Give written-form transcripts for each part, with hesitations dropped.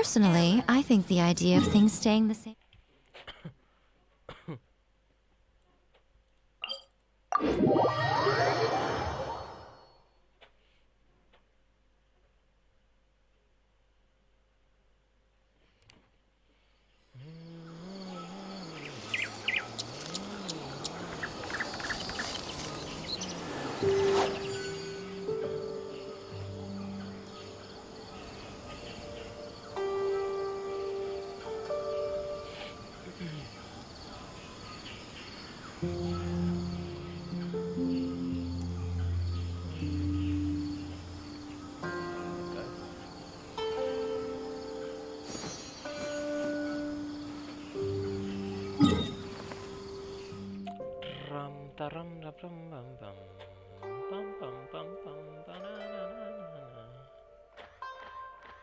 Personally, I think the idea of things staying the same...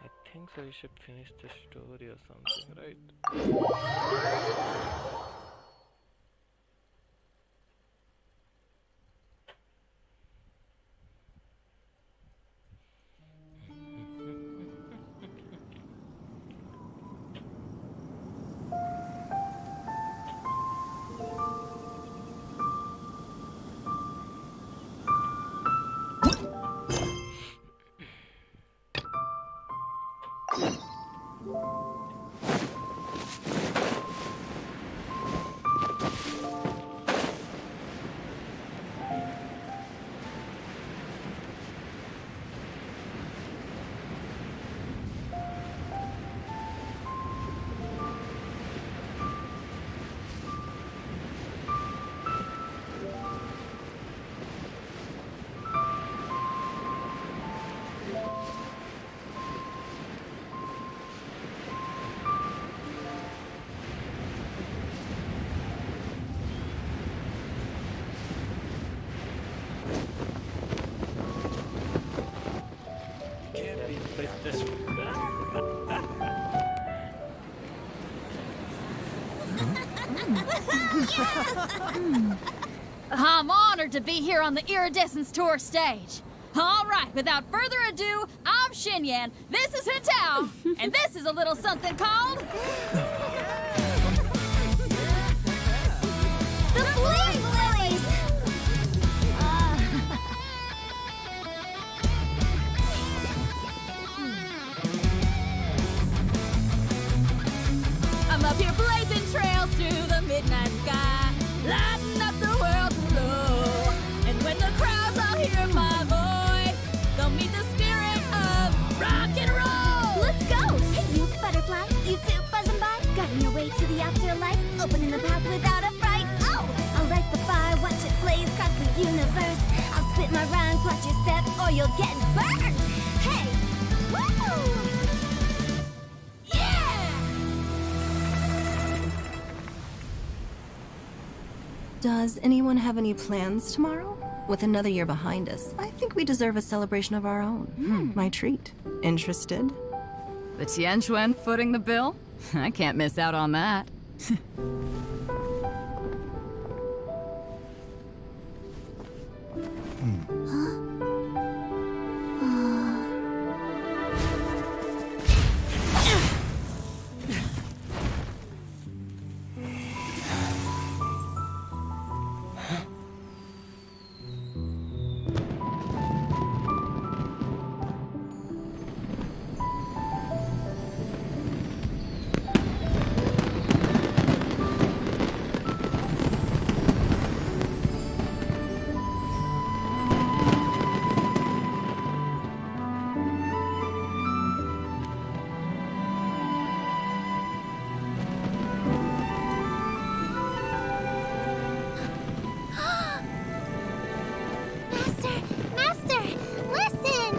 I think so we should finish the story or something, right? I'm honored to be here on the Iridescence Tour stage. All right, without further ado, I'm Xinyan, this is Hutao, and this is a little something called... the Bling Lilies! I'm up here blazing trails through the midnight sky, lighting up the world below. And when the crowds all hear my voice, they'll meet the spirit of rock and roll. Let's go! Hey, you butterfly, you too buzzing by, guiding your way to the afterlife, opening the path without a fright. Oh, I'll light the fire, watch it blaze across the universe. I'll spit my rhymes, watch you step, or you'll get burned. Hey, woo! Does anyone have any plans tomorrow? With another year behind us, I think we deserve a celebration of our own. My treat. Interested? The Tianquan footing the bill? I can't miss out on that. Master, listen!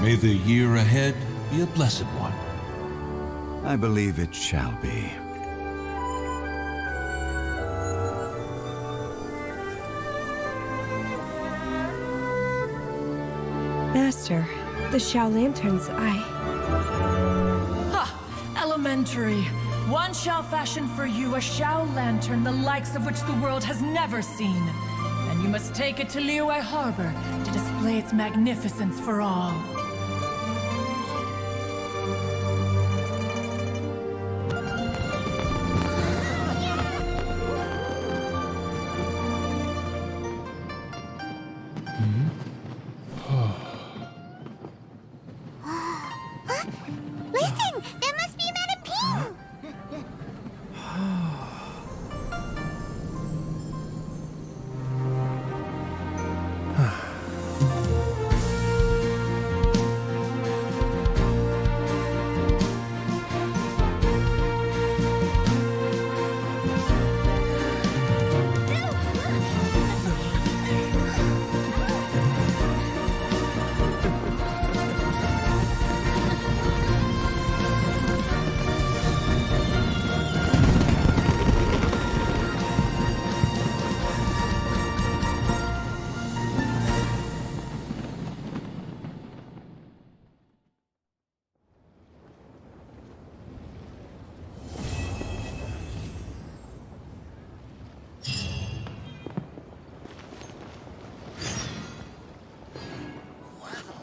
May the year ahead be a blessed one. I believe it shall be. Master, the Xiao Lanterns, Ha! century, one shall fashion for you a Shao lantern the likes of which the world has never seen. And you must take it to Liyue Harbor to display its magnificence for all. Listen! That must be Madame Ping!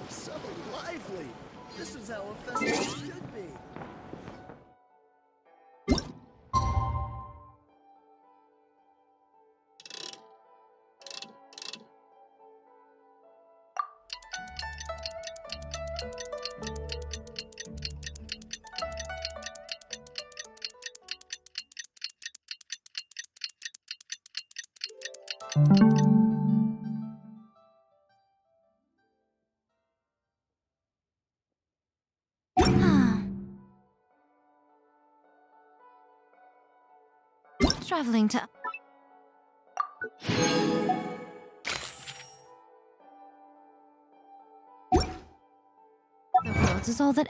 So lively! This is how a festival should be. Traveling to... The world is all that...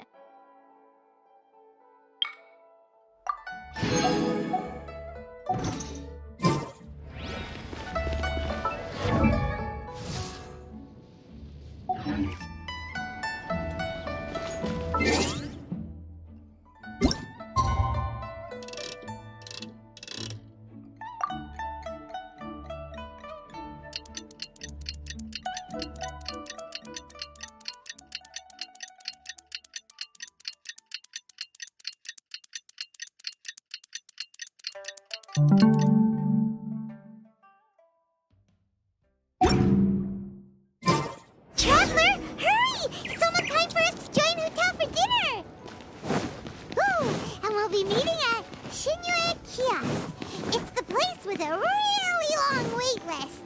Traveler, hurry! It's almost time for us to join Hotel for dinner! Ooh, and we'll be meeting at Shinyue Kiosk. It's the place with a really long wait list.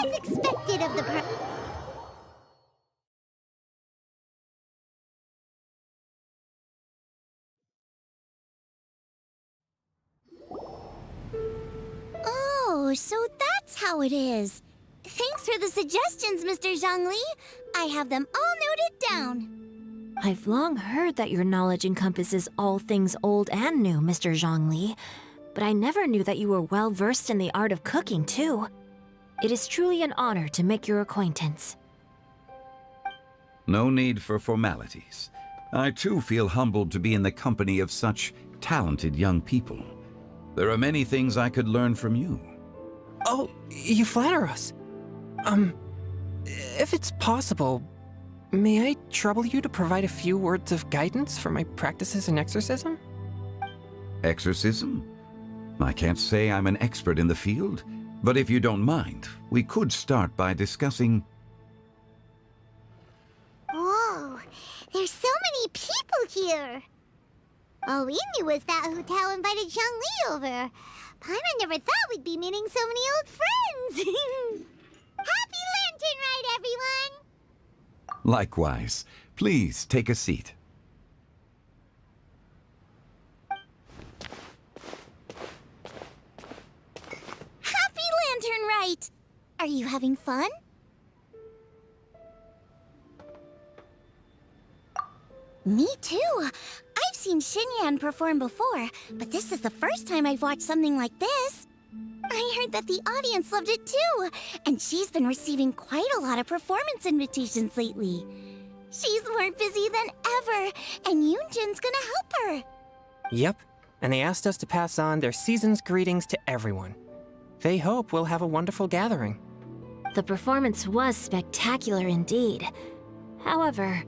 As expected of the Oh, so that's how it is. Thanks for the suggestions, Mr. Zhongli. I have them all noted down. I've long heard that your knowledge encompasses all things old and new, Mr. Zhongli. But I never knew that you were well versed in the art of cooking, too. It is truly an honor to make your acquaintance. No need for formalities. I too feel humbled to be in the company of such talented young people. There are many things I could learn from you. Oh, you flatter us. If it's possible, may I trouble you to provide a few words of guidance for my practices in exorcism? Exorcism? I can't say I'm an expert in the field, but if you don't mind, we could start by discussing... Whoa, there's so many people here. All we knew was that Hotel invited Zhongli over. Paimon never thought we'd be meeting so many old friends. Happy Lantern Rite, everyone! Likewise. Please take a seat. Happy Lantern Rite! Are you having fun? Me too. I've seen Xinyan perform before, but this is the first time I've watched something like this. I heard that the audience loved it too, and she's been receiving quite a lot of performance invitations lately. She's more busy than ever, and Yoonjin's gonna help her. Yep, and they asked us to pass on their season's greetings to everyone. They hope we'll have a wonderful gathering. The performance was spectacular indeed. However,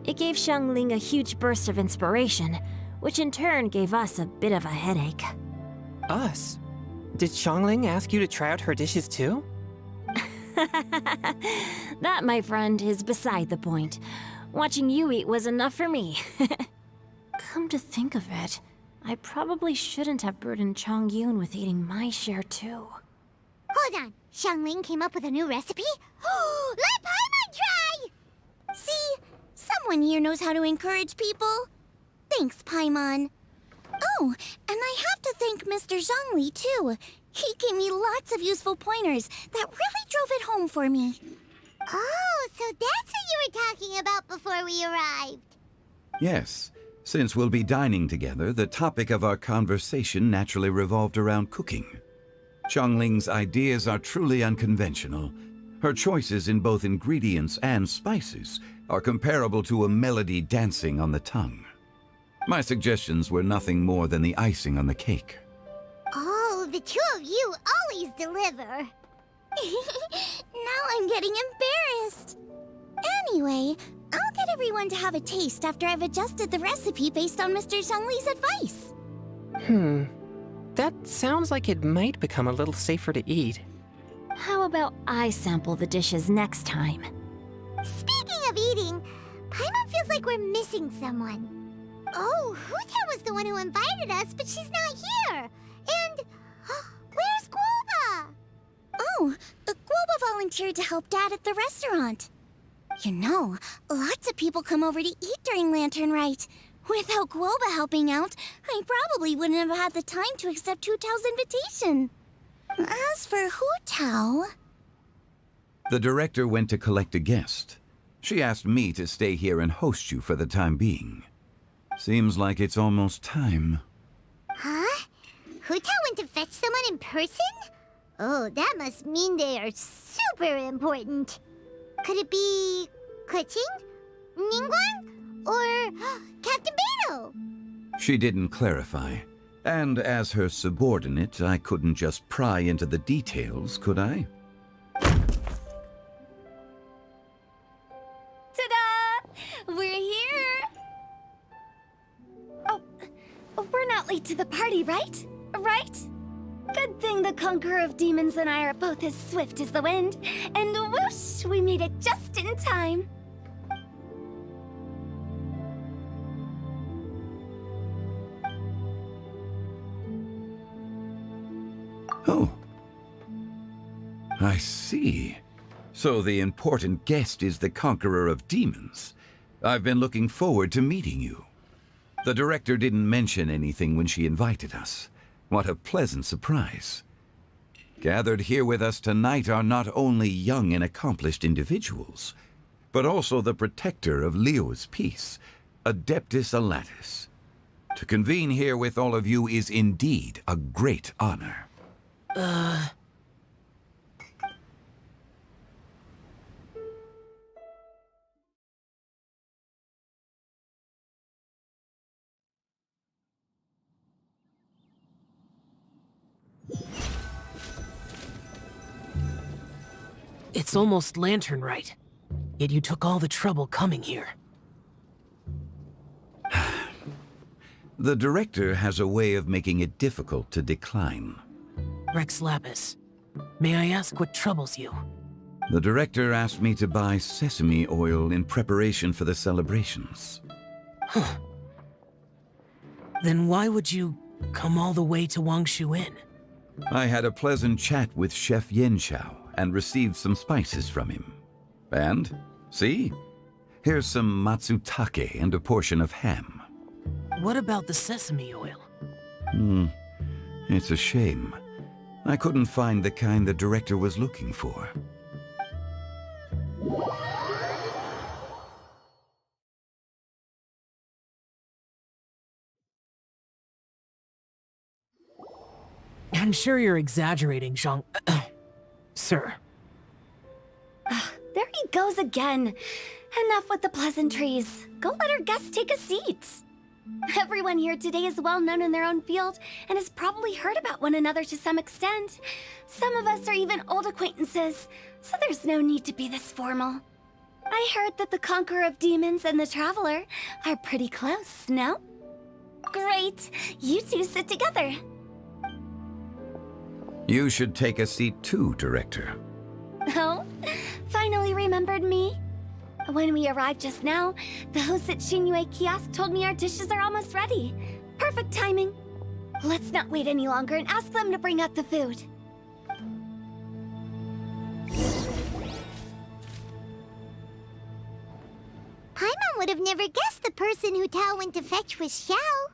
it gave Xiangling a huge burst of inspiration, which in turn gave us a bit of a headache. Us? Did Xiangling ask you to try out her dishes too? That, my friend, is beside the point. Watching you eat was enough for me. Come to think of it, I probably shouldn't have burdened Chongyun with eating my share too. Hold on. Xiangling came up with a new recipe? Let Paimon try! See? Someone here knows how to encourage people. Thanks, Paimon. Oh, and I have to thank Mr. Zhongli, too. He gave me lots of useful pointers that really drove it home for me. Oh, so that's what you were talking about before we arrived. Yes. Since we'll be dining together, the topic of our conversation naturally revolved around cooking. Xiangling's ideas are truly unconventional. Her choices in both ingredients and spices are comparable to a melody dancing on the tongue. My suggestions were nothing more than the icing on the cake. Oh, the two of you always deliver. Now I'm getting embarrassed. Anyway, I'll get everyone to have a taste after I've adjusted the recipe based on Mr. Zhongli's advice. That sounds like it might become a little safer to eat. How about I sample the dishes next time? Speaking of eating, Paimon feels like we're missing someone. Oh, Huta was the one who invited us, but she's not here. And where's Guoba? Oh, Guoba volunteered to help Dad at the restaurant. You know, lots of people come over to eat during Lantern Rite. Without Guoba helping out, I probably wouldn't have had the time to accept Hu Tao's invitation. As for Hu Tao... The director went to collect a guest. She asked me to stay here and host you for the time being. Seems like it's almost time. Huh? Hu Tao went to fetch someone in person? Oh, that must mean they are super important. Could it be Keqing? Ningguang? Or Captain Beidou? She didn't clarify. And as her subordinate, I couldn't just pry into the details, could I? Ta-da! We're here! Oh, we're not late to the party, right? Right? Good thing the Conqueror of Demons and I are both as swift as the wind. And whoosh, we made it just in time. Oh. I see. So the important guest is the Conqueror of Demons. I've been looking forward to meeting you. The director didn't mention anything when she invited us. What a pleasant surprise. Gathered here with us tonight are not only young and accomplished individuals, but also the protector of Leo's peace, Adeptus Alatus. To convene here with all of you is indeed a great honor. It's almost Lantern Rite, yet you took all the trouble coming here. The director has a way of making it difficult to decline. Rex Lapis, may I ask what troubles you? The director asked me to buy sesame oil in preparation for the celebrations. Huh. Then why would you come all the way to Wangshu Inn? I had a pleasant chat with Chef Yen Chao and received some spices from him. And, see? Here's some matsutake and a portion of ham. What about the sesame oil? It's a shame. I couldn't find the kind the director was looking for. I'm sure you're exaggerating, Zhang... Sir. There he goes again. Enough with the pleasantries. Go let our guests take a seat. Everyone here today is well known in their own field and has probably heard about one another to some extent. Some of us are even old acquaintances, so there's no need to be this formal. I heard that the Conqueror of Demons and the Traveler are pretty close, no? Great! You two sit together. You should take a seat too, Director. Oh? Finally remembered me? When we arrived just now, the host at Shinue Kiosk told me our dishes are almost ready. Perfect timing. Let's not wait any longer and ask them to bring out the food. Paimon would have never guessed the person who Tao went to fetch was Xiao.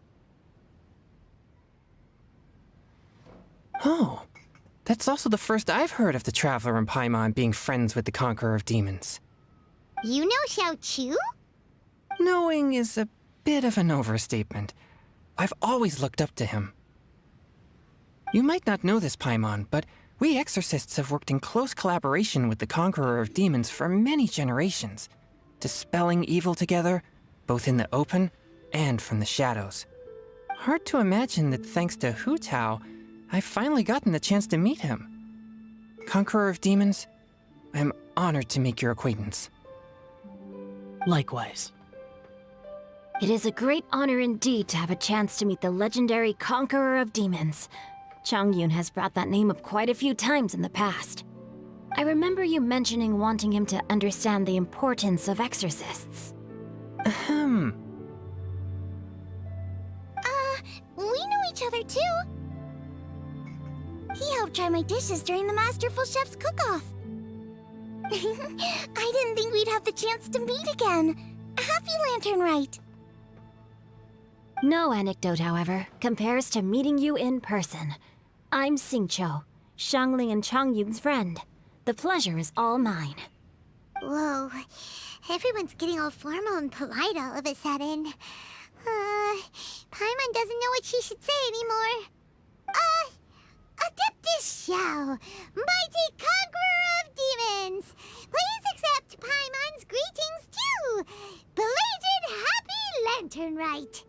Oh, that's also the first I've heard of the Traveler and Paimon being friends with the Conqueror of Demons. You know Xiao Chu? Knowing is a bit of an overstatement. I've always looked up to him. You might not know this, Paimon, but we exorcists have worked in close collaboration with the Conqueror of Demons for many generations, dispelling evil together, both in the open and from the shadows. Hard to imagine that thanks to Hu Tao, I've finally gotten the chance to meet him. Conqueror of Demons, I'm honored to make your acquaintance. Likewise. It is a great honor indeed to have a chance to meet the legendary Conqueror of Demons. Changyun has brought that name up quite a few times in the past. I remember you mentioning wanting him to understand the importance of exorcists. Ahem. We know each other too. He helped try my dishes during the Masterful Chef's cook-off. I didn't think we'd have the chance to meet again. Happy Lantern Rite. No anecdote, however, compares to meeting you in person. I'm Xingqiu, Shangling and Changyun's friend. The pleasure is all mine. Whoa, everyone's getting all formal and polite all of a sudden. Paimon doesn't know what she should say anymore. Adeptus Xiao, mighty conqueror of demons, please accept Paimon's greetings too. Belated Happy Lantern Rite.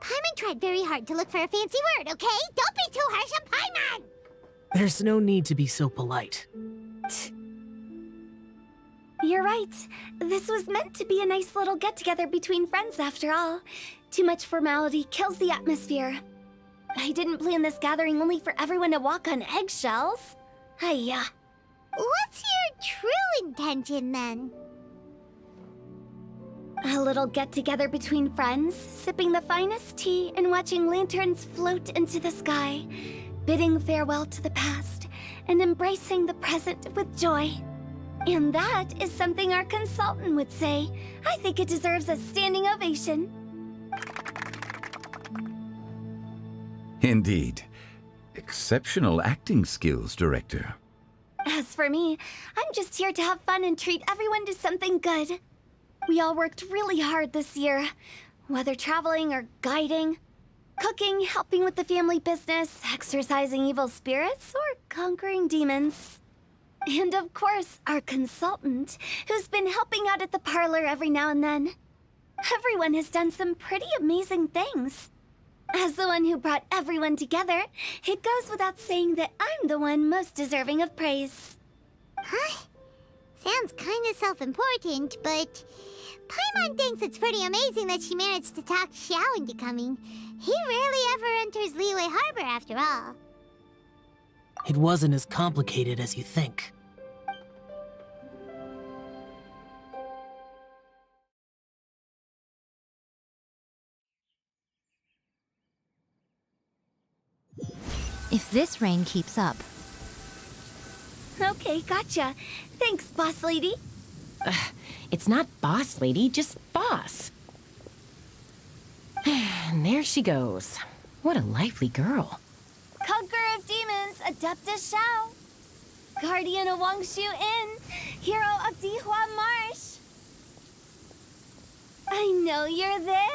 Paimon tried very hard to look for a fancy word, okay? Don't be too harsh on Paimon! There's no need to be so polite. You're right. This was meant to be a nice little get-together between friends after all. Too much formality kills the atmosphere. I didn't plan this gathering only for everyone to walk on eggshells. Hiya. What's your true intention, then? A little get-together between friends, sipping the finest tea and watching lanterns float into the sky, bidding farewell to the past and embracing the present with joy. And that is something our consultant would say. I think it deserves a standing ovation. Indeed. Exceptional acting skills, Director. As for me, I'm just here to have fun and treat everyone to something good. We all worked really hard this year, whether traveling or guiding, cooking, helping with the family business, exorcising evil spirits, or conquering demons. And of course, our consultant, who's been helping out at the parlor every now and then. Everyone has done some pretty amazing things. As the one who brought everyone together, it goes without saying that I'm the one most deserving of praise. Huh? Sounds kinda self-important, but Paimon thinks it's pretty amazing that she managed to talk Xiao into coming. He rarely ever enters Liyue Harbor after all. It wasn't as complicated as you think. If this rain keeps up. Okay, gotcha. Thanks, boss lady. It's not boss lady, just boss. And there she goes. What a lively girl. Conqueror of Demons, Adeptus Xiao. Guardian of Wangshu Inn, hero of Dihua Marsh. I know you're there.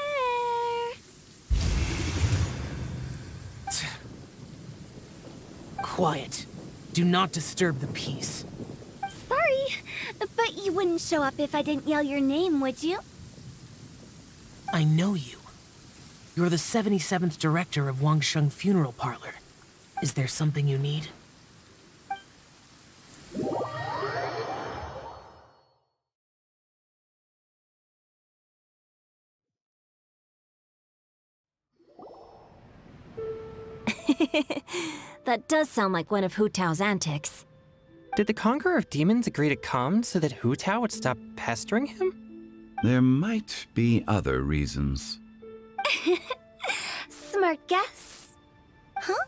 Quiet. Do not disturb the peace. Sorry, but you wouldn't show up if I didn't yell your name, would you? I know you. You're the 77th director of Wangsheng Funeral Parlor. Is there something you need? That does sound like one of Hu Tao's antics. Did the Conqueror of Demons agree to come so that Hu Tao would stop pestering him? There might be other reasons. Smart guess. Huh?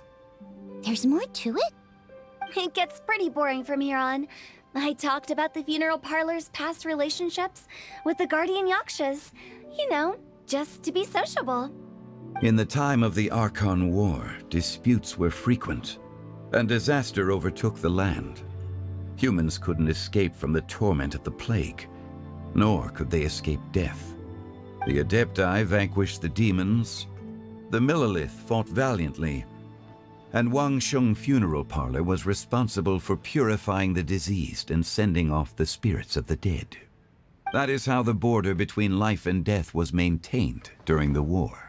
There's more to it? It gets pretty boring from here on. I talked about the funeral parlor's past relationships with the guardian yakshas. You know, just to be sociable. In the time of the Archon War, disputes were frequent, and disaster overtook the land. Humans couldn't escape from the torment of the plague, nor could they escape death. The Adepti vanquished the demons, the Millelith fought valiantly, and Wangsheng Funeral Parlor was responsible for purifying the diseased and sending off the spirits of the dead. That is how the border between life and death was maintained during the war.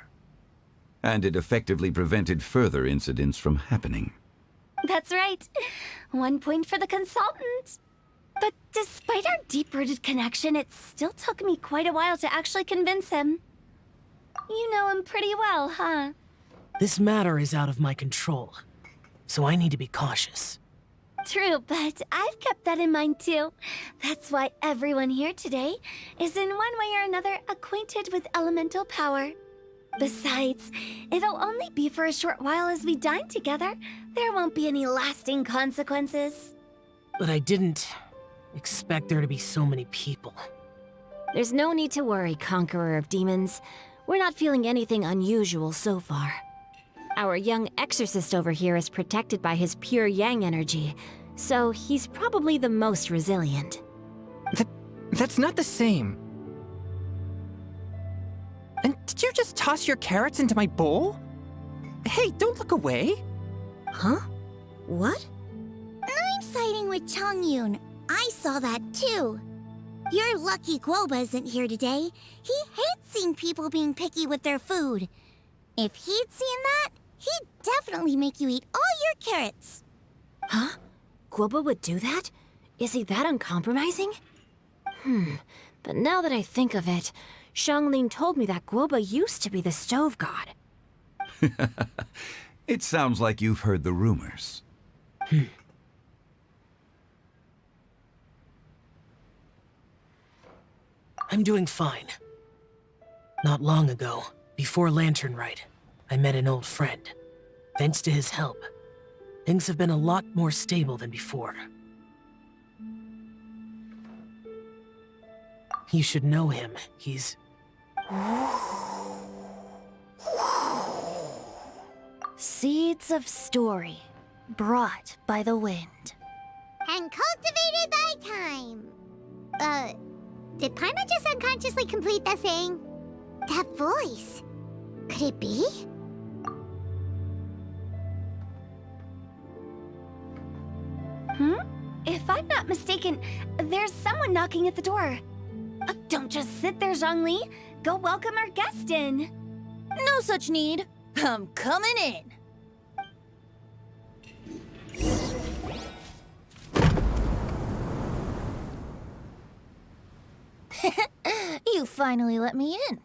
And it effectively prevented further incidents from happening. That's right. 1 point for the consultant. But despite our deep-rooted connection, it still took me quite a while to actually convince him. You know him pretty well, huh? This matter is out of my control, so I need to be cautious. True, but I've kept that in mind too. That's why everyone here today is in one way or another acquainted with elemental power. Besides, it'll only be for a short while as we dine together. There won't be any lasting consequences. But I didn't expect there to be so many people. There's no need to worry, Conqueror of Demons. We're not feeling anything unusual so far. Our young exorcist over here is protected by his pure yang energy, so he's probably the most resilient. That's not the same. And did you just toss your carrots into my bowl? Hey, don't look away. Huh? What? I'm siding with Chongyun. I saw that too. You're lucky Guoba isn't here today. He hates seeing people being picky with their food. If he'd seen that, he'd definitely make you eat all your carrots. Huh? Guoba would do that? Is he that uncompromising? But now that I think of it, Xianglin told me that Guoba used to be the stove god. It sounds like you've heard the rumors. I'm doing fine. Not long ago, before Lantern Rite, I met an old friend. Thanks to his help, things have been a lot more stable than before. You should know him. He's... Seeds of story, brought by the wind. And cultivated by time. Did Paimon just unconsciously complete that saying? That voice. Could it be? If I'm not mistaken, there's someone knocking at the door. Don't just sit there, Zhongli. Go welcome our guest in. No such need. I'm coming in. You finally let me in.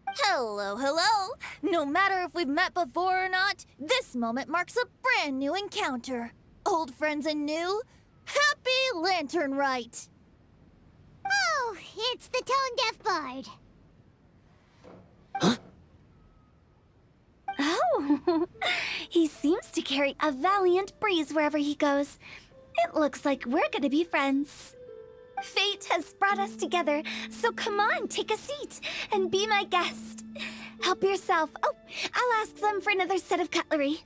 Hello, hello. No matter if we've met before or not, this moment marks a brand new encounter. Old friends and new, happy Lantern Rite. Oh, it's the tone-deaf bard. Oh, he seems to carry a valiant breeze wherever he goes. It looks like we're gonna be friends. Fate has brought us together, so come on, take a seat and be my guest. Help yourself. Oh, I'll ask them for another set of cutlery.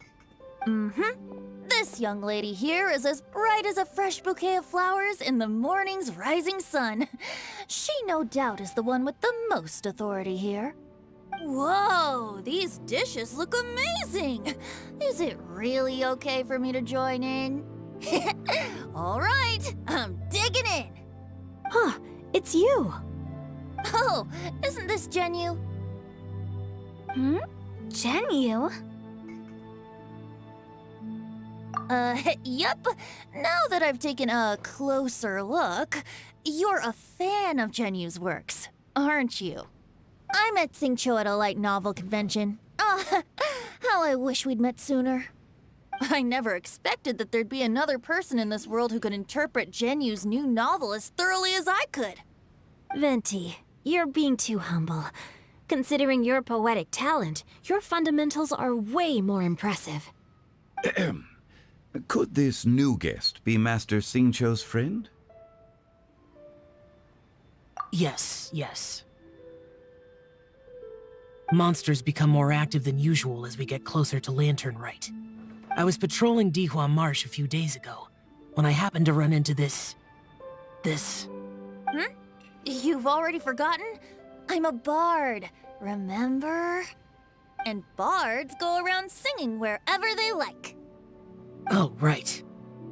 This young lady here is as bright as a fresh bouquet of flowers in the morning's rising sun. She no doubt is the one with the most authority here. Whoa, these dishes look amazing! Is it really okay for me to join in? All right, I'm digging in. Huh, it's you. Oh, isn't this Genu? Genyu? Yep. Now that I've taken a closer look, you're a fan of Genyu's works, aren't you? I met Xingqiu at a light novel convention. Ah, how I wish we'd met sooner. I never expected that there'd be another person in this world who could interpret Genyu's new novel as thoroughly as I could. Venti, you're being too humble. Considering your poetic talent, your fundamentals are way more impressive. Could this new guest be Master Xingqiu's friend? Yes. Monsters become more active than usual as we get closer to Lantern Rite. I was patrolling Dihua Marsh a few days ago, when I happened to run into this... You've already forgotten? I'm a bard, remember? And bards go around singing wherever they like. Oh, right.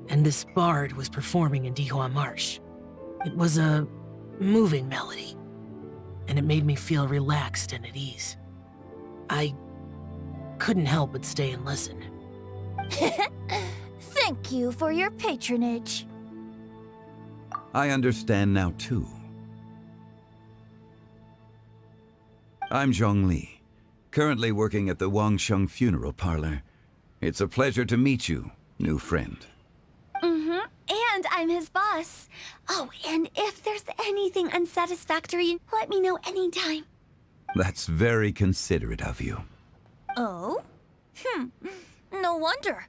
And this bard was performing in Dihua Marsh. It was a moving melody, and it made me feel relaxed and at ease. I couldn't help but stay and listen. Thank you for your patronage. I understand now, too. I'm Zhongli, currently working at the Wangsheng Funeral Parlor. It's a pleasure to meet you, new friend. And I'm his boss. Oh, and if there's anything unsatisfactory, let me know anytime. That's very considerate of you. Oh? No wonder.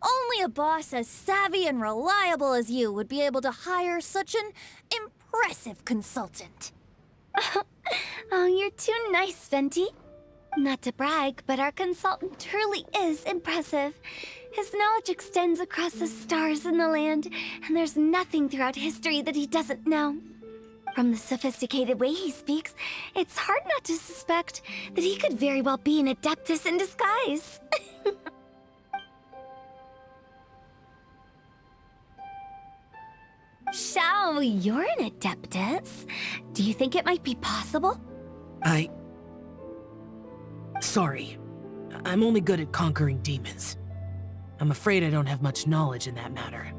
Only a boss as savvy and reliable as you would be able to hire such an impressive consultant. Oh, you're too nice, Venti. Not to brag, but our consultant truly is impressive. His knowledge extends across the stars and the land, and there's nothing throughout history that he doesn't know. From the sophisticated way he speaks, it's hard not to suspect that he could very well be an adeptus in disguise. Shao, you're an adeptus. Do you think it might be possible? Sorry. I'm only good at conquering demons. I'm afraid I don't have much knowledge in that matter.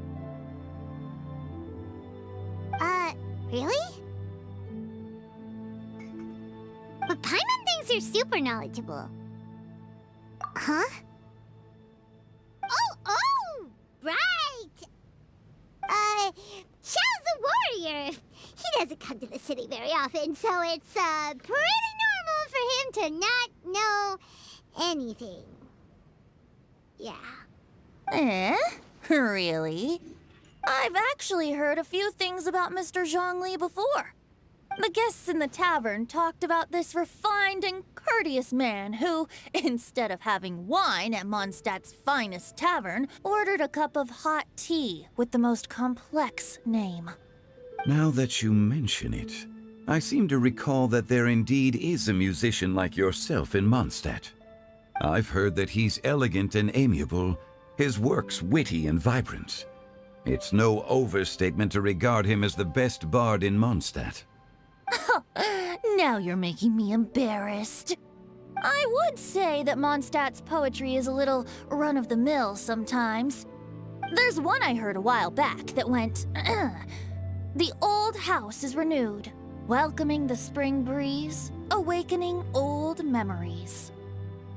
Really? But Paimon thinks you're super knowledgeable. Huh? Oh, right! Xiao's a warrior. He doesn't come to the city very often, so it's, pretty normal for him to not know anything. Yeah. Really? I've actually heard a few things about Mr. Zhongli before. The guests in the tavern talked about this refined and courteous man who, instead of having wine at Mondstadt's finest tavern, ordered a cup of hot tea with the most complex name. Now that you mention it, I seem to recall that there indeed is a musician like yourself in Mondstadt. I've heard that he's elegant and amiable, his works witty and vibrant. It's no overstatement to regard him as the best bard in Mondstadt. Now you're making me embarrassed. I would say that Mondstadt's poetry is a little run-of-the-mill sometimes. There's one I heard a while back that went, "The old house is renewed, welcoming the spring breeze, awakening old memories."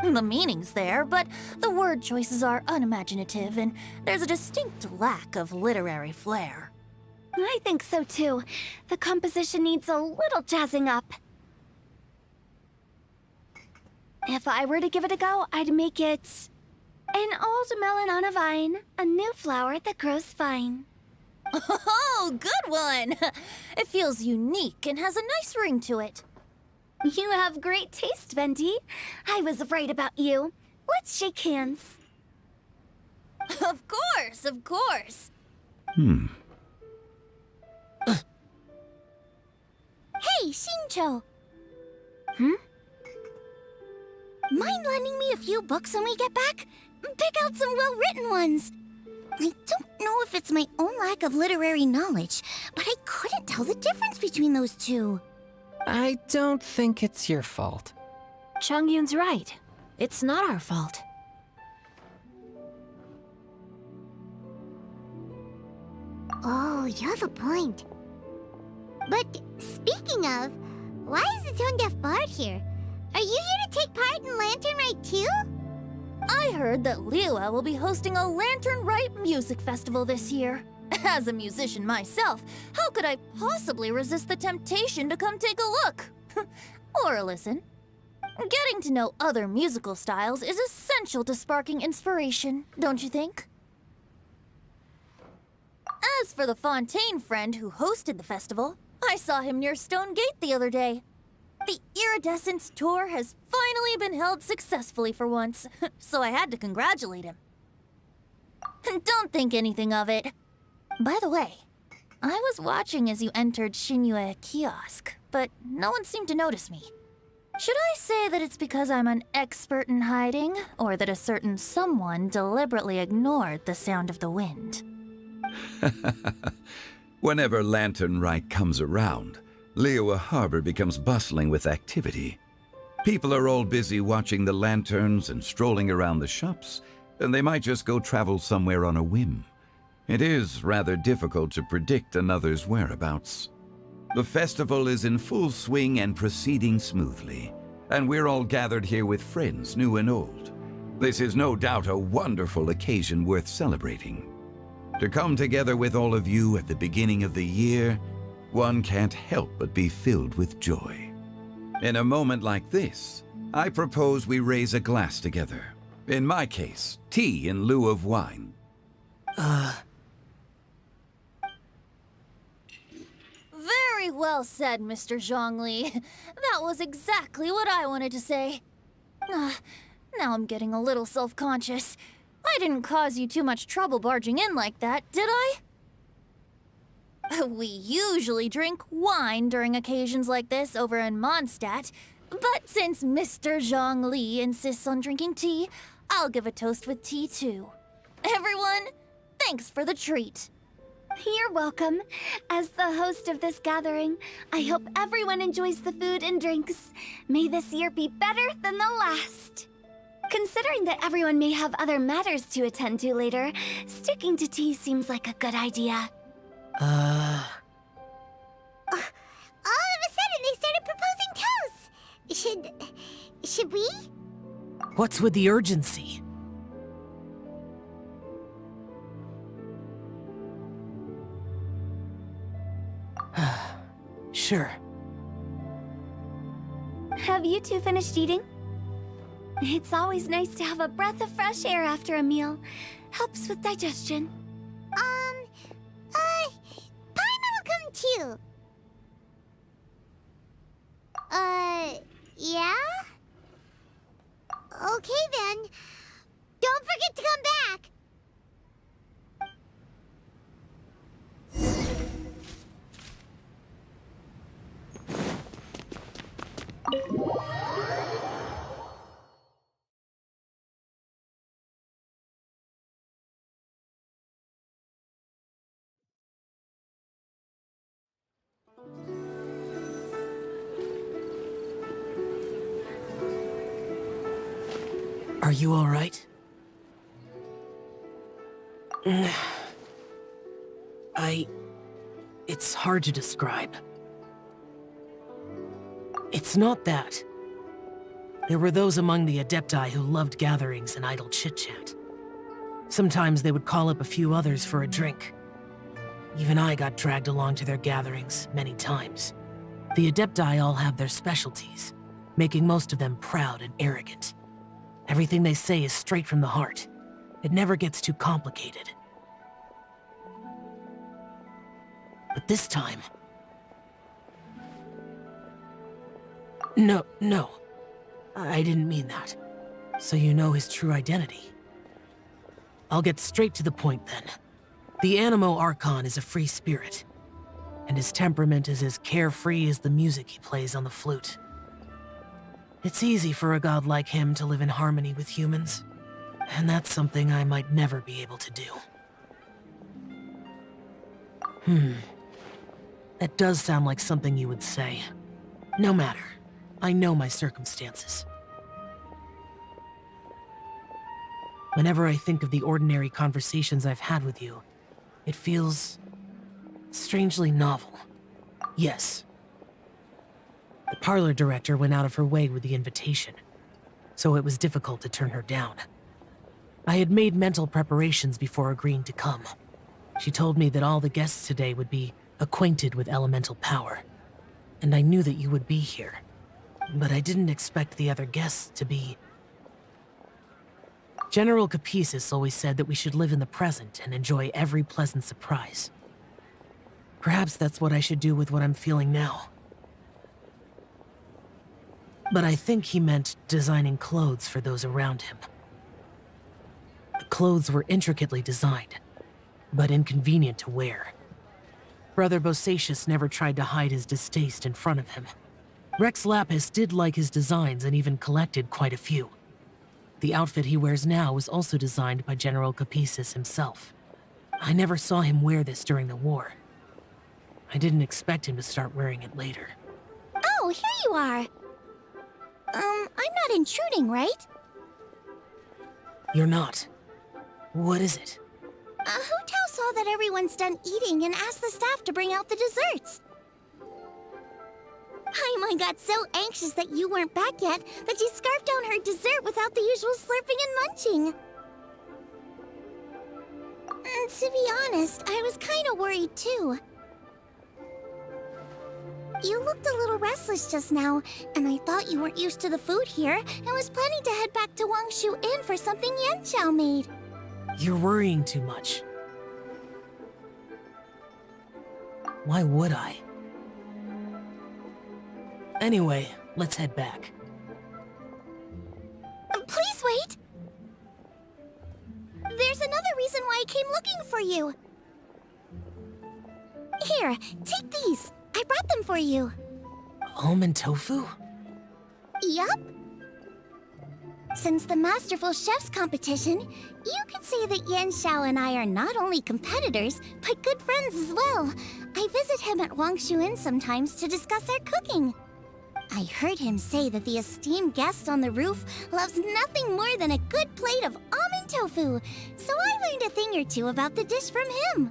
The meaning's there, but the word choices are unimaginative, and there's a distinct lack of literary flair. I think so too. The composition needs a little jazzing up. If I were to give it a go, I'd make it an old melon on a vine, a new flower that grows fine. Oh, good one! It feels unique and has a nice ring to it. You have great taste, Venti. I was right about you. Let's shake hands. Of course, of course. Hey, Xingqiu! Mind lending me a few books when we get back? Pick out some well-written ones. I don't know if it's my own lack of literary knowledge, but I couldn't tell the difference between those two. I don't think it's your fault. Changyun's right. It's not our fault. Oh, you have a point. But speaking of, why is the Tone Deaf Bard here? Are you here to take part in Lantern Rite too? I heard that Liyue will be hosting a Lantern Rite music festival this year. As a musician myself, how could I possibly resist the temptation to come take a look? Or listen. Getting to know other musical styles is essential to sparking inspiration, don't you think? As for the Fontaine friend who hosted the festival, I saw him near Stone Gate the other day. The Iridescence tour has finally been held successfully for once, so I had to congratulate him. Don't think anything of it. By the way, I was watching as you entered Shinyue Kiosk, but no one seemed to notice me. Should I say that it's because I'm an expert in hiding, or that a certain someone deliberately ignored the sound of the wind? Whenever Lantern Rite comes around, Liyue Harbor becomes bustling with activity. People are all busy watching the lanterns and strolling around the shops, and they might just go travel somewhere on a whim. It is rather difficult to predict another's whereabouts. The festival is in full swing and proceeding smoothly, and we're all gathered here with friends, new and old. This is no doubt a wonderful occasion worth celebrating. To come together with all of you at the beginning of the year, one can't help but be filled with joy. In a moment like this, I propose we raise a glass together. In my case, tea in lieu of wine. Very well said, Mr. Zhongli. That was exactly what I wanted to say. Now I'm getting a little self-conscious. I didn't cause you too much trouble barging in like that, did I? We usually drink wine during occasions like this over in Mondstadt, but since Mr. Zhongli insists on drinking tea, I'll give a toast with tea too. Everyone, thanks for the treat. You're welcome. As the host of this gathering, I hope everyone enjoys the food and drinks. May this year be better than the last. Considering that everyone may have other matters to attend to later, sticking to tea seems like a good idea. All of a sudden, they started proposing toasts. Should we? What's with the urgency? Sure. Have you two finished eating? It's always nice to have a breath of fresh air after a meal. Helps with digestion. Paimon will come too. Yeah? Okay then. Don't forget to come back. Are you all right? It's hard to describe. It's not that. There were those among the Adepti who loved gatherings and idle chit-chat. Sometimes they would call up a few others for a drink. Even I got dragged along to their gatherings many times. The Adepti all have their specialties, making most of them proud and arrogant. Everything they say is straight from the heart. It never gets too complicated. But this time... No. I didn't mean that. So you know his true identity. I'll get straight to the point then. The Animo Archon is a free spirit, and his temperament is as carefree as the music he plays on the flute. It's easy for a god like him to live in harmony with humans, and that's something I might never be able to do. That does sound like something you would say. No matter. I know my circumstances. Whenever I think of the ordinary conversations I've had with you, it feels strangely novel. Yes. The parlor director went out of her way with the invitation, so it was difficult to turn her down. I had made mental preparations before agreeing to come. She told me that all the guests today would be acquainted with elemental power, and I knew that you would be here. But I didn't expect the other guests to be... General Capisis always said that we should live in the present and enjoy every pleasant surprise. Perhaps that's what I should do with what I'm feeling now. But I think he meant designing clothes for those around him. The clothes were intricately designed, but inconvenient to wear. Brother Bosacius never tried to hide his distaste in front of him. Rex Lapis did like his designs and even collected quite a few. The outfit he wears now was also designed by General Capisis himself. I never saw him wear this during the war. I didn't expect him to start wearing it later. Oh, here you are. I'm not intruding, right? You're not. What is it? Hu Tao saw that everyone's done eating and asked the staff to bring out the desserts. Paimon got so anxious that you weren't back yet that she scarfed down her dessert without the usual slurping and munching. And to be honest, I was kind of worried too. You looked a little restless just now, and I thought you weren't used to the food here and was planning to head back to Wangshu Inn for something Yanxiao made. You're worrying too much. Why would I? Anyway, let's head back. Please wait! There's another reason why I came looking for you. Here, take these. I brought them for you. Almond tofu? Yup. Since the Masterful Chef's competition, you could say that Yanxiao and I are not only competitors, but good friends as well. I visit him at Wangshu Inn sometimes to discuss our cooking. I heard him say that the esteemed guest on the roof loves nothing more than a good plate of almond tofu, so I learned a thing or two about the dish from him.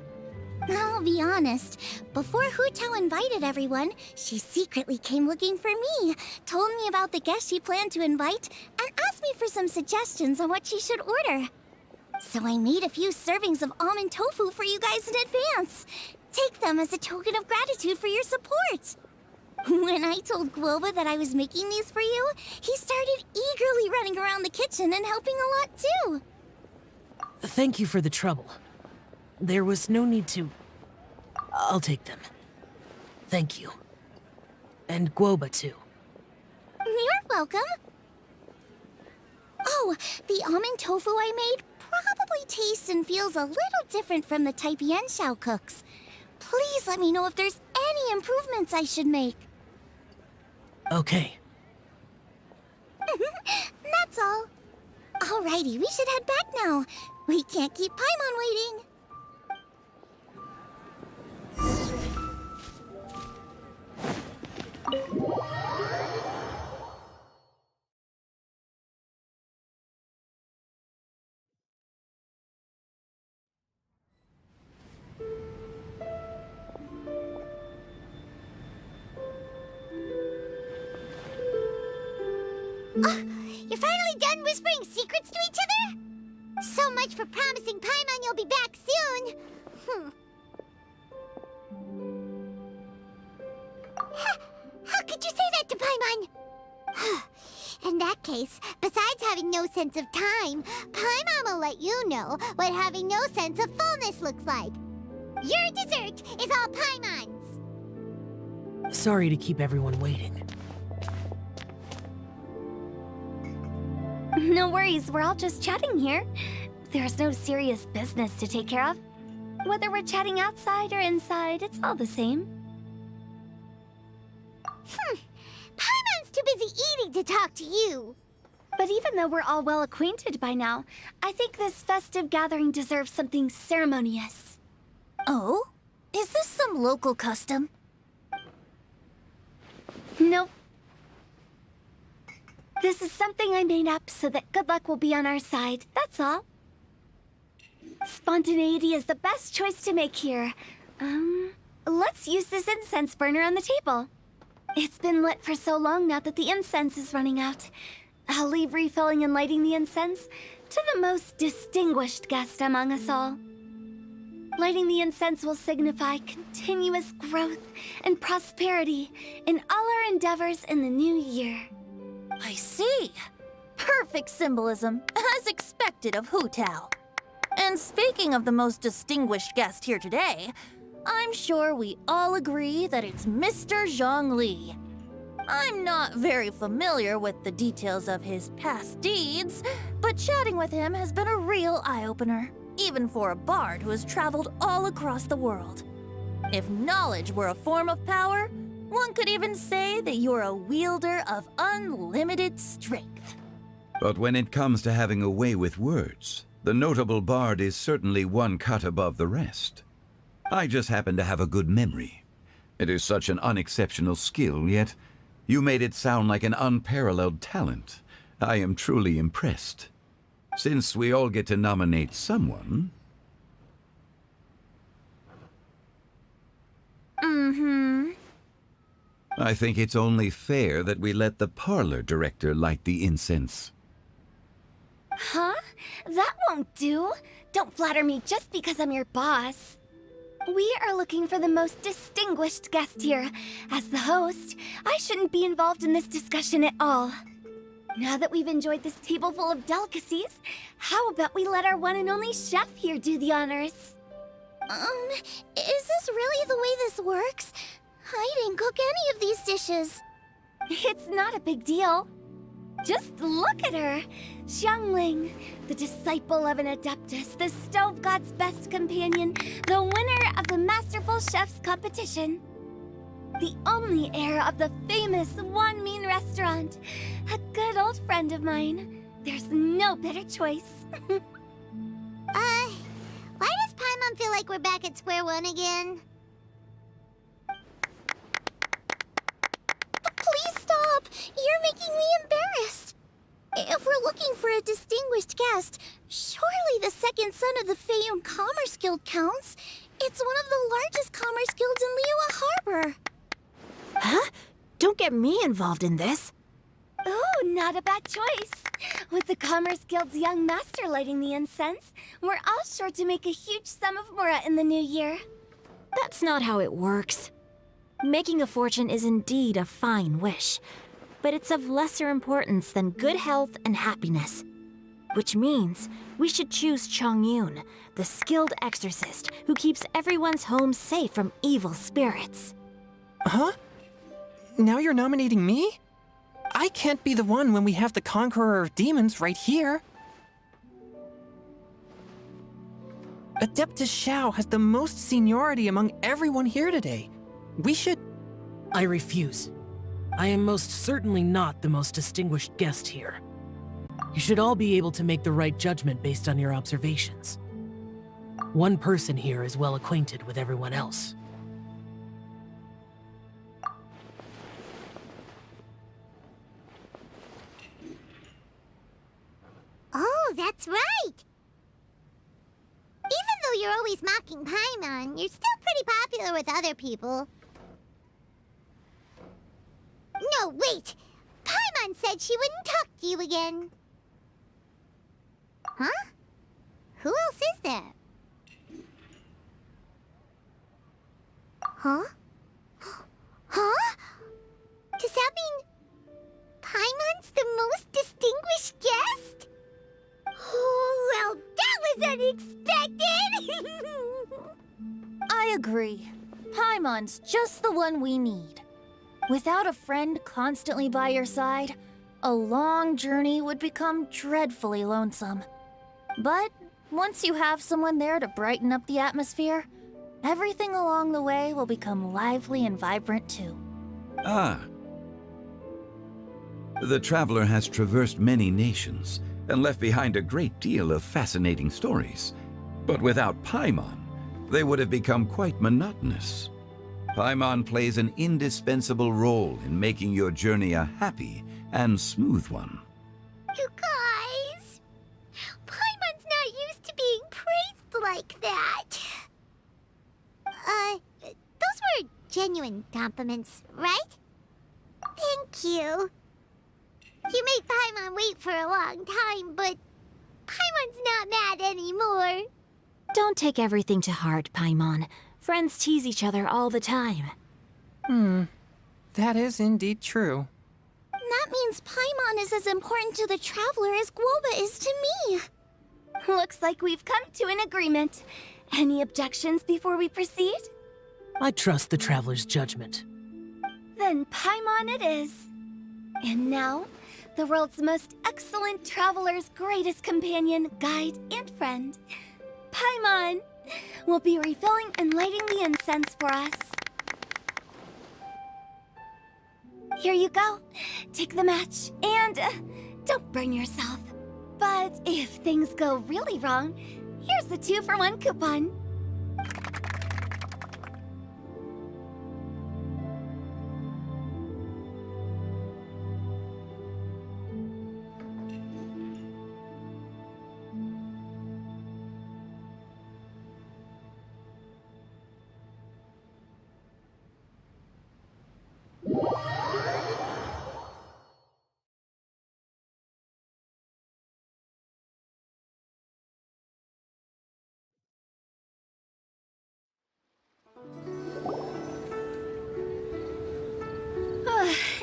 I'll be honest, before Hu Tao invited everyone, she secretly came looking for me, told me about the guests she planned to invite, and asked me for some suggestions on what she should order. So I made a few servings of almond tofu for you guys in advance. Take them as a token of gratitude for your support. When I told Guoba that I was making these for you, he started eagerly running around the kitchen and helping a lot too. Thank you for the trouble. There was no need to... I'll take them. Thank you. And Guoba too. You're welcome. Oh, the almond tofu I made probably tastes and feels a little different from the type Yanxiao cooks. Please let me know if there's any improvements I should make. Okay. That's all. Alrighty, we should head back now. We can't keep Paimon waiting. You're finally done whispering secrets to each other? So much for promising Paimon you'll be back soon. How could you say that to Paimon? In that case, besides having no sense of time, Paimon will let you know what having no sense of fullness looks like. Your dessert is all Paimon's. Sorry to keep everyone waiting. No worries, we're all just chatting here. There's no serious business to take care of. Whether we're chatting outside or inside, it's all the same. Paimon's too busy eating to talk to you. But even though we're all well acquainted by now, I think this festive gathering deserves something ceremonious. Oh? Is this some local custom? Nope. This is something I made up so that good luck will be on our side, that's all. Spontaneity is the best choice to make here. Let's use this incense burner on the table. It's been lit for so long now that the incense is running out. I'll leave refilling and lighting the incense to the most distinguished guest among us all. Lighting the incense will signify continuous growth and prosperity in all our endeavors in the new year. I see. Perfect symbolism, as expected of Hu Tao. And speaking of the most distinguished guest here today, I'm sure we all agree that it's Mr. Zhongli. I'm not very familiar with the details of his past deeds, but chatting with him has been a real eye-opener, even for a bard who has traveled all across the world. If knowledge were a form of power, one could even say that you're a wielder of unlimited strength. But when it comes to having a way with words, the notable bard is certainly one cut above the rest. I just happen to have a good memory. It is such an unexceptional skill, yet you made it sound like an unparalleled talent. I am truly impressed. Since we all get to nominate someone... I think it's only fair that we let the parlor director light the incense. Huh? That won't do. Don't flatter me just because I'm your boss. We are looking for the most distinguished guest here. As the host, I shouldn't be involved in this discussion at all. Now that we've enjoyed this table full of delicacies, how about we let our one and only chef here do the honors? Is this really the way this works? I didn't cook any of these dishes. It's not a big deal. Just look at her! Xiangling, the disciple of an adeptus, the stove god's best companion, the winner of the Masterful Chef's competition. The only heir of the famous Wan Min restaurant. A good old friend of mine. There's no better choice. Why does Paimon feel like we're back at square one again? Please stop! You're making me embarrassed. If we're looking for a distinguished guest, surely the second son of the Feiyun Commerce Guild counts. It's one of the largest commerce guilds in Liyue Harbor. Huh? Don't get me involved in this. Oh, not a bad choice. With the Commerce Guild's young master lighting the incense, we're all sure to make a huge sum of mora in the new year. That's not how it works. Making a fortune is indeed a fine wish, but it's of lesser importance than good health and happiness. Which means we should choose Chongyun, the skilled exorcist who keeps everyone's home safe from evil spirits. Huh? Now you're nominating me? I can't be the one when we have the Conqueror of Demons right here. Adeptus Xiao has the most seniority among everyone here today. We should... I refuse. I am most certainly not the most distinguished guest here. You should all be able to make the right judgment based on your observations. One person here is well acquainted with everyone else. Oh, that's right! Even though you're always mocking Paimon, you're still pretty popular with other people. No, wait! Paimon said she wouldn't talk to you again. Huh? Who else is there? Huh? Huh? Does that mean Paimon's the most distinguished guest? Oh, well, that was unexpected! I agree. Paimon's just the one we need. Without a friend constantly by your side, a long journey would become dreadfully lonesome. But once you have someone there to brighten up the atmosphere, everything along the way will become lively and vibrant too. Ah. The traveler has traversed many nations and left behind a great deal of fascinating stories. But without Paimon, they would have become quite monotonous. Paimon plays an indispensable role in making your journey a happy and smooth one. You guys! Paimon's not used to being praised like that. Those were genuine compliments, right? Thank you. You made Paimon wait for a long time, but Paimon's not mad anymore. Don't take everything to heart, Paimon. Friends tease each other all the time. That is indeed true. That means Paimon is as important to the Traveler as Guoba is to me. Looks like we've come to an agreement. Any objections before we proceed? I trust the Traveler's judgment. Then Paimon it is. And now, the world's most excellent Traveler's greatest companion, guide, and friend, Paimon, will be refilling and lighting the incense for us. Here you go. Take the match, and don't burn yourself. But if things go really wrong, here's the 2-for-1 coupon.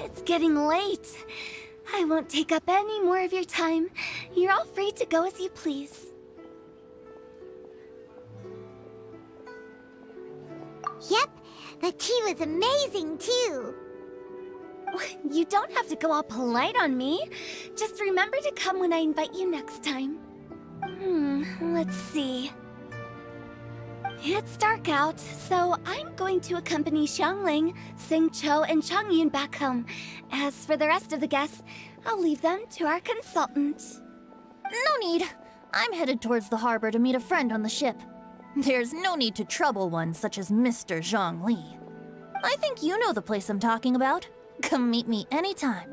It's getting late. I won't take up any more of your time. You're all free to go as you please. Yep, the tea was amazing too. You don't have to go all polite on me. Just remember to come when I invite you next time. Let's see. It's dark out, so I'm going to accompany Xiangling, Xingqiu, and Changyun back home. As for the rest of the guests, I'll leave them to our consultant. No need. I'm headed towards the harbor to meet a friend on the ship. There's no need to trouble one such as Mr. Zhongli. I think you know the place I'm talking about. Come meet me anytime.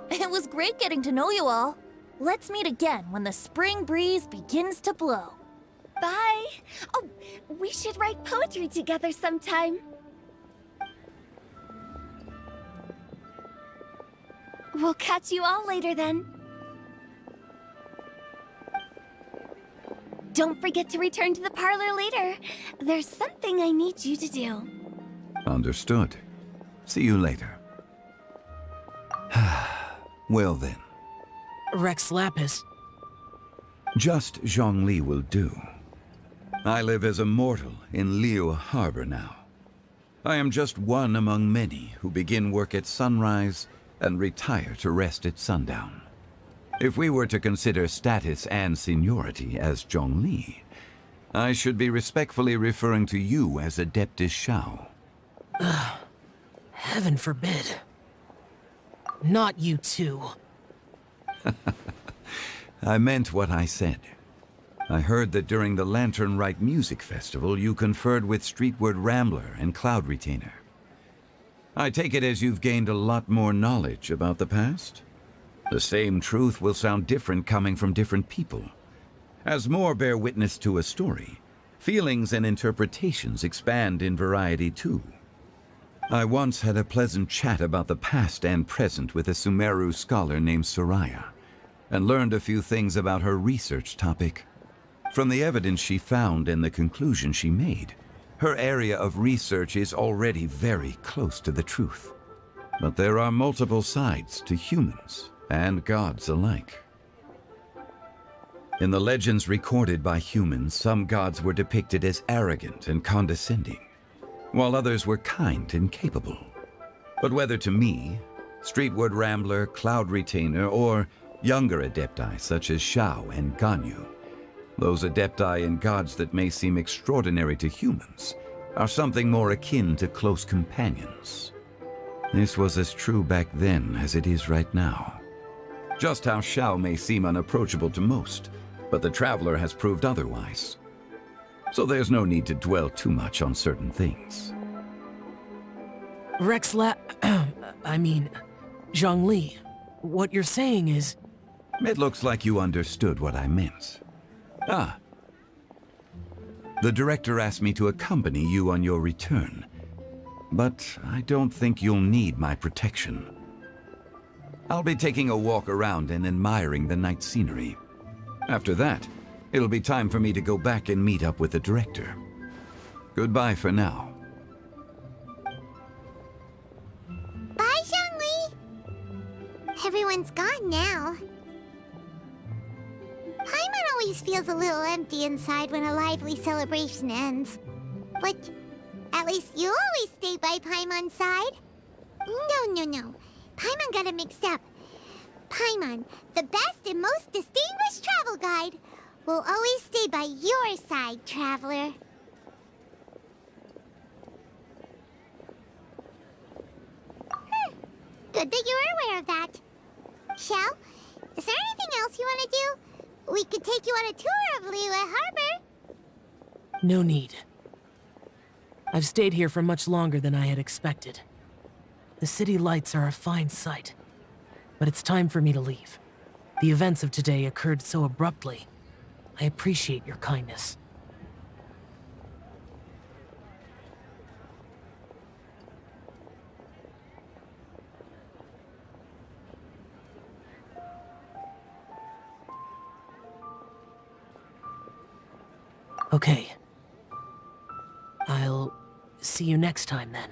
It was great getting to know you all. Let's meet again when the spring breeze begins to blow. Bye! Oh, we should write poetry together sometime. We'll catch you all later then. Don't forget to return to the parlor later. There's something I need you to do. Understood. See you later. Well then. Rex Lapis. Just Zhongli will do. I live as a mortal in Liu Harbor now. I am just one among many who begin work at sunrise and retire to rest at sundown. If we were to consider status and seniority as Zhongli, I should be respectfully referring to you as Adeptus Shao. Heaven forbid. Not you too. I meant what I said. I heard that during the Lantern Rite Music Festival, you conferred with Streetward Rambler and Cloud Retainer. I take it as you've gained a lot more knowledge about the past? The same truth will sound different coming from different people. As more bear witness to a story, feelings and interpretations expand in variety too. I once had a pleasant chat about the past and present with a Sumeru scholar named Soraya, and learned a few things about her research topic. From the evidence she found and the conclusion she made, her area of research is already very close to the truth. But there are multiple sides to humans and gods alike. In the legends recorded by humans, some gods were depicted as arrogant and condescending, while others were kind and capable. But whether to me, Streetward Rambler, Cloud Retainer, or younger adepti such as Shao and Ganyu, those adepti and gods that may seem extraordinary to humans are something more akin to close companions. This was as true back then as it is right now. Just how Shao may seem unapproachable to most, but the Traveler has proved otherwise. So there's no need to dwell too much on certain things. Zhongli, what you're saying is... It looks like you understood what I meant. The director asked me to accompany you on your return, but I don't think you'll need my protection. I'll be taking a walk around and admiring the night scenery. After that, it'll be time for me to go back and meet up with the director. Goodbye for now. Bye, Zhongli! Everyone's gone now. Paimon always feels a little empty inside when a lively celebration ends. But at least you always stay by Paimon's side. No. Paimon got it mixed up. Paimon, the best and most distinguished travel guide, will always stay by your side, traveler. Good that you're aware of that. Shell, is there anything else you want to do? We could take you on a tour of Liyue Harbor. No need. I've stayed here for much longer than I had expected. The city lights are a fine sight, but it's time for me to leave. The events of today occurred so abruptly. I appreciate your kindness. Okay. I'll see you next time then.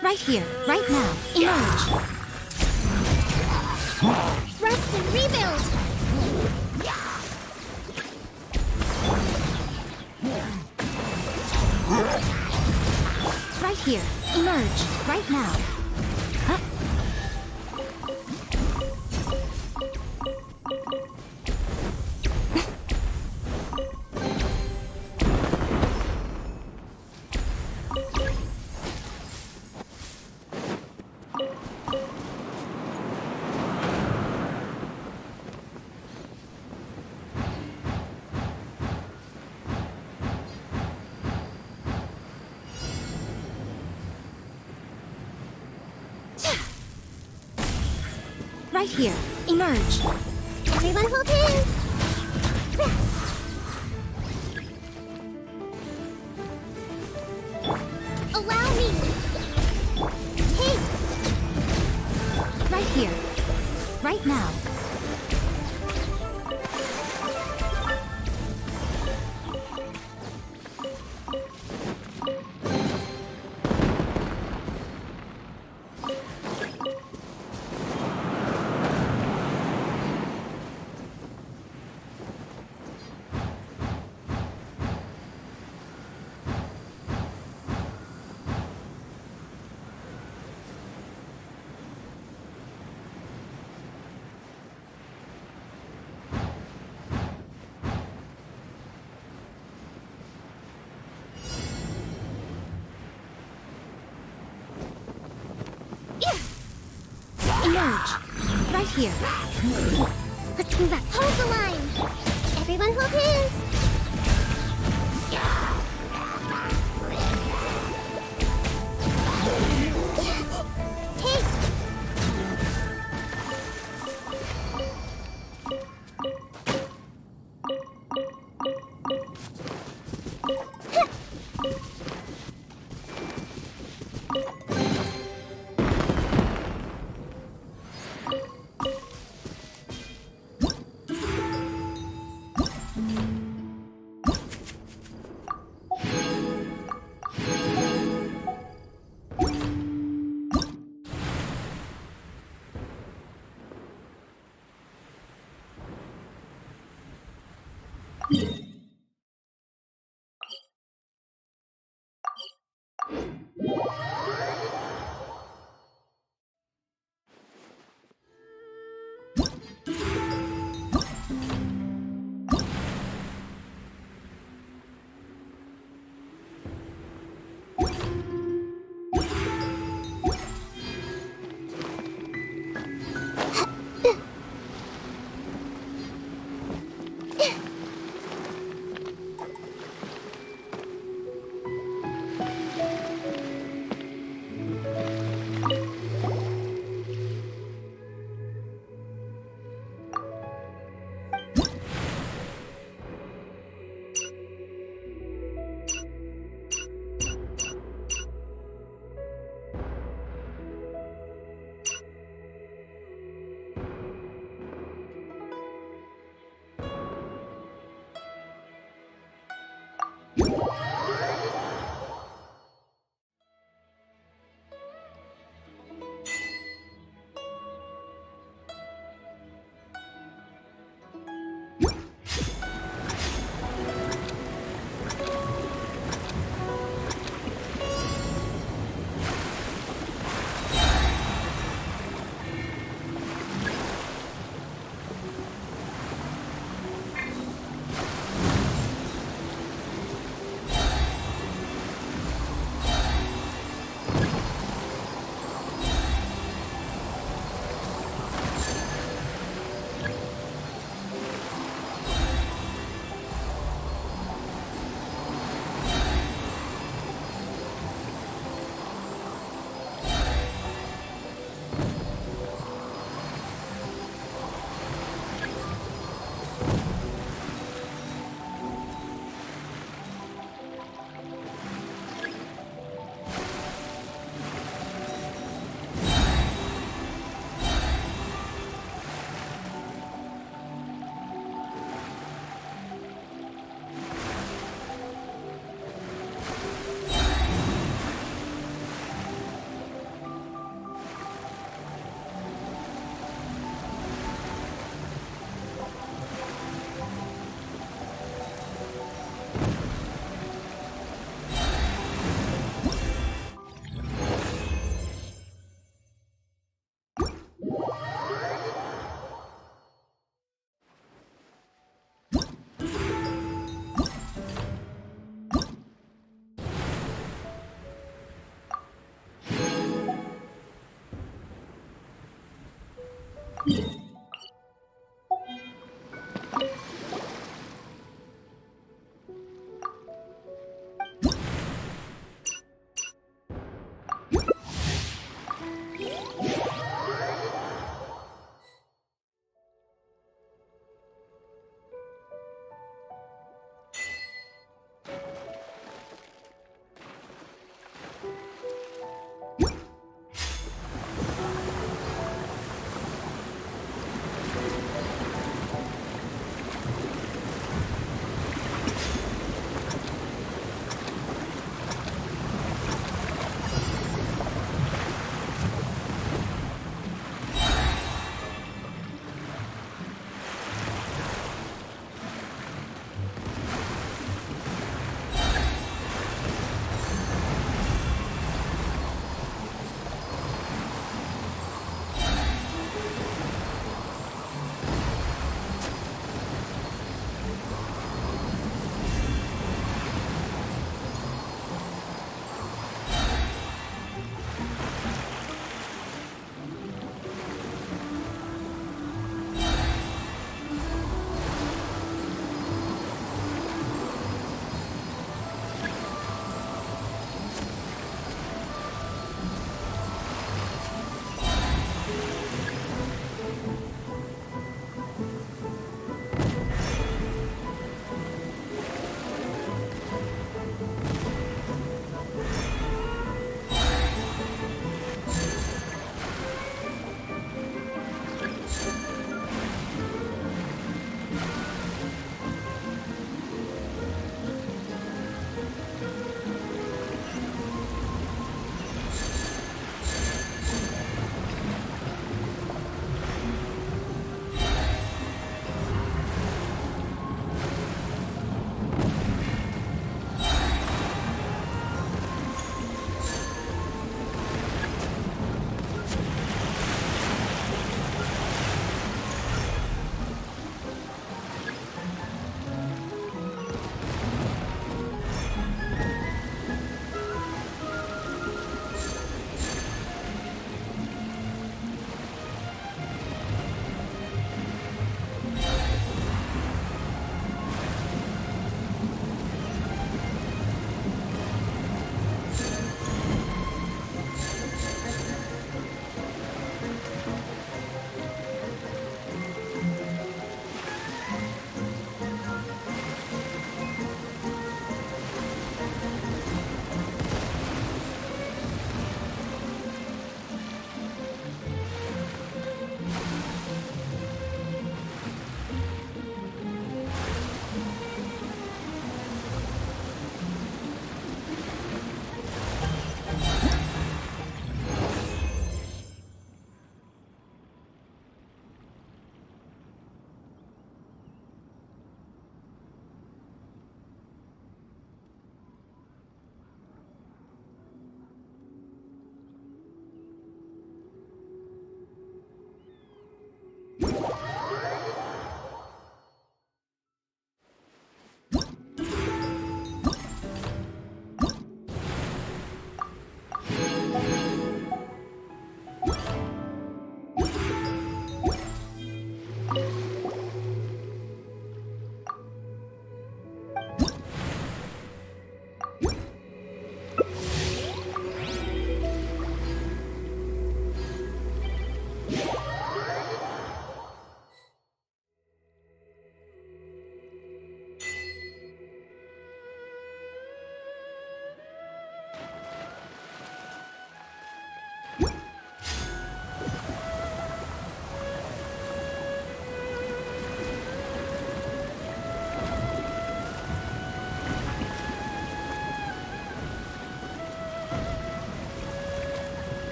Right here, right now. Emerge. Rest and rebuild! Right here. Emerge. Right now. Huh? Right here. Emerge. Everyone hold hands! Allow me! Hey! Right here. Right now. Emerge. Right here. Let's move up. Hold the line! Everyone hold hands! Hey!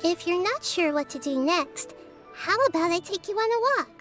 If you're not sure what to do next, how about I take you on a walk?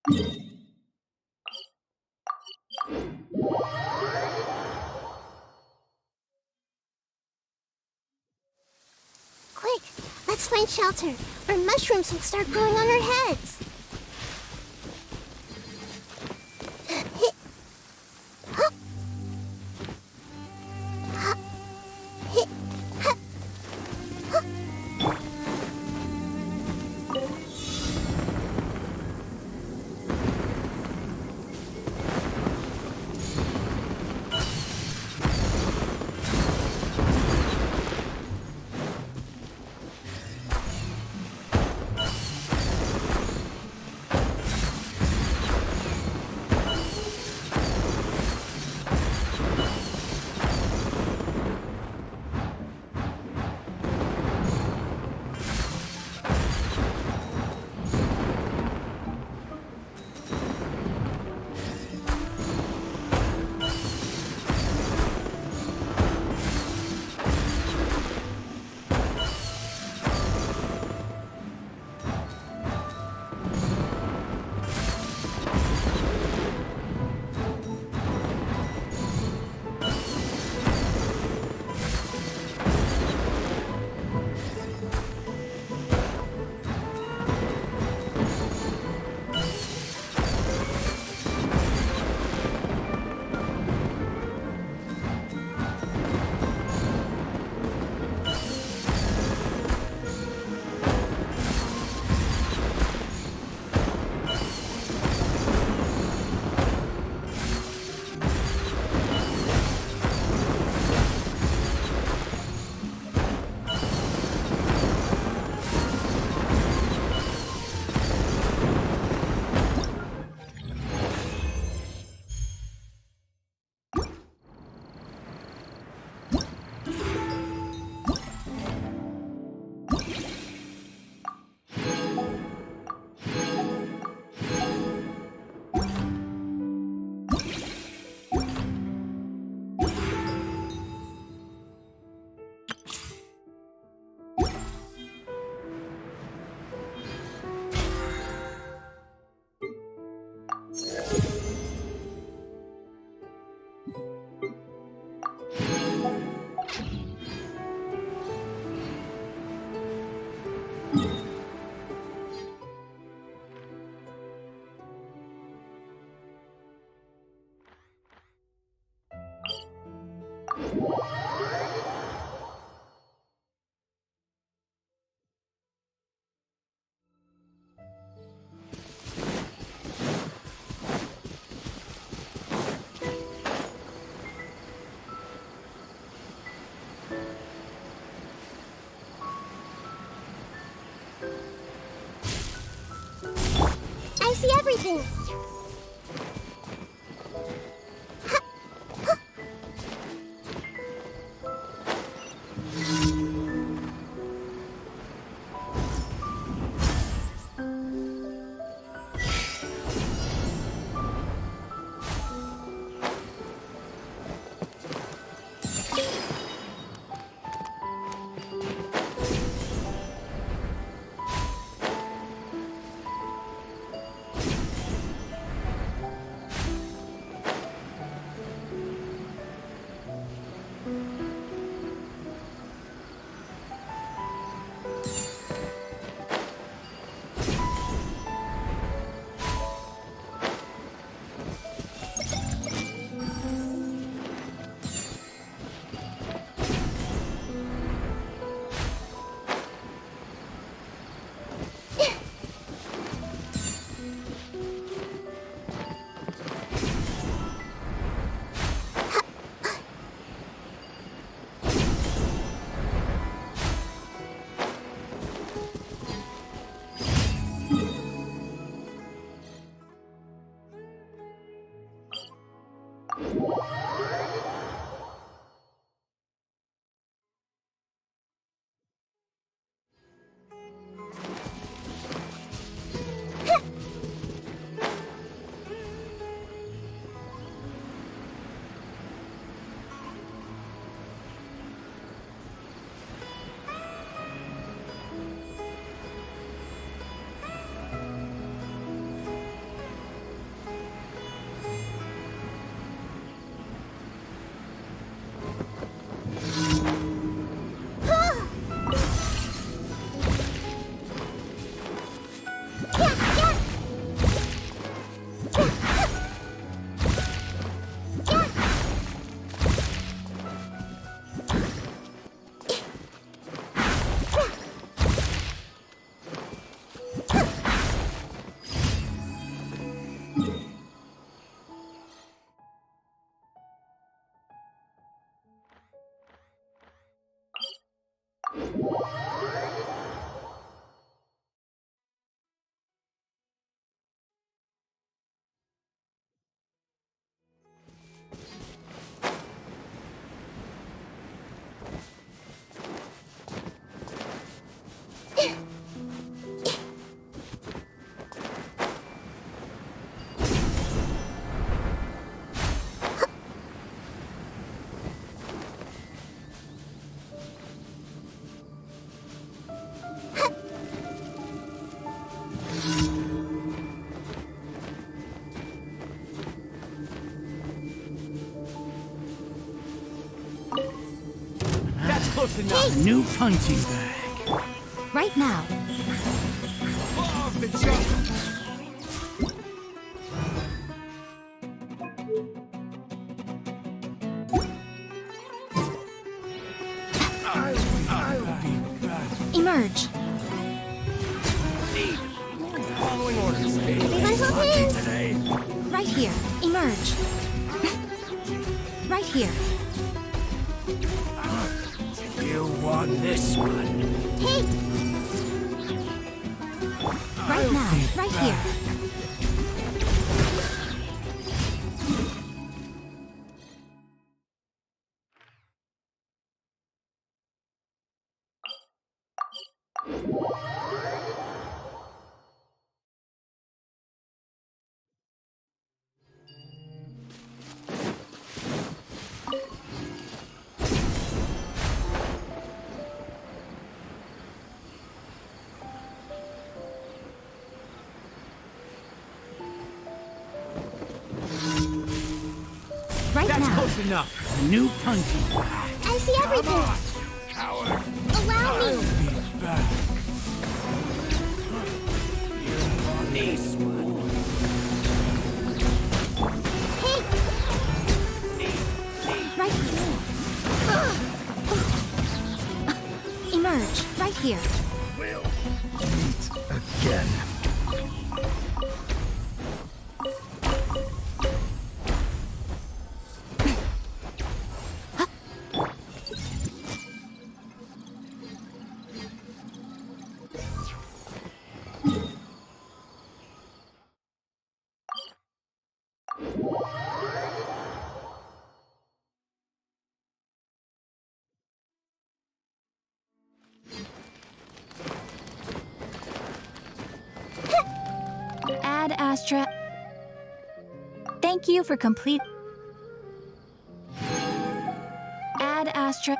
Quick, let's find shelter, or mushrooms will start growing on our heads. I see everything. Close enough. A new punching bag. Right now. Off the jump. Emerge. Following orders. Today. Right here. Emerge. Right here. You won this one. Hey! Right now. Right here. Right That's now. close enough. A new punching bag. I see everything. Coward. Allow me. I'll be back. You won this one. Hey! Right here. Emerge. Right here. We'll meet again. Ad Astra. Thank you for complete. Ad Astra.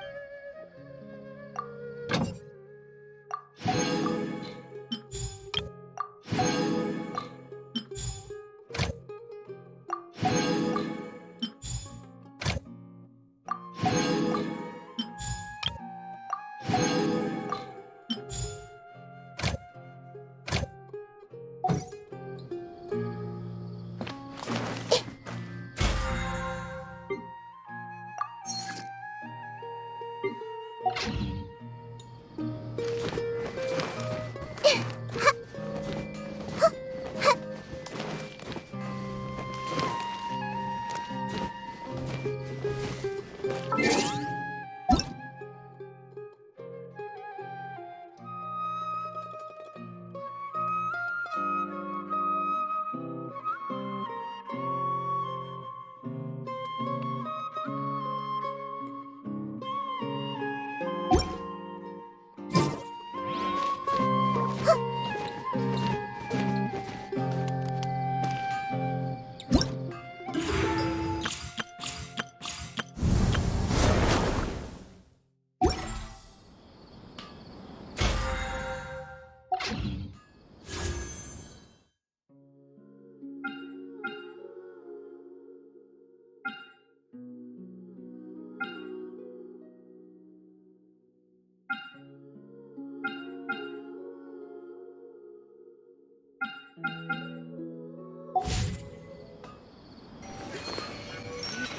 These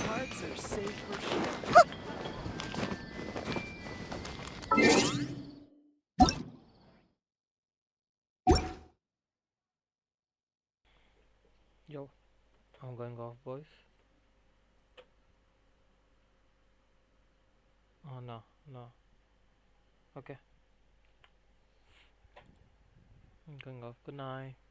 parts are safe for Yo, I'm going off, boys. Oh no, no. Okay. I'm going off. Good night.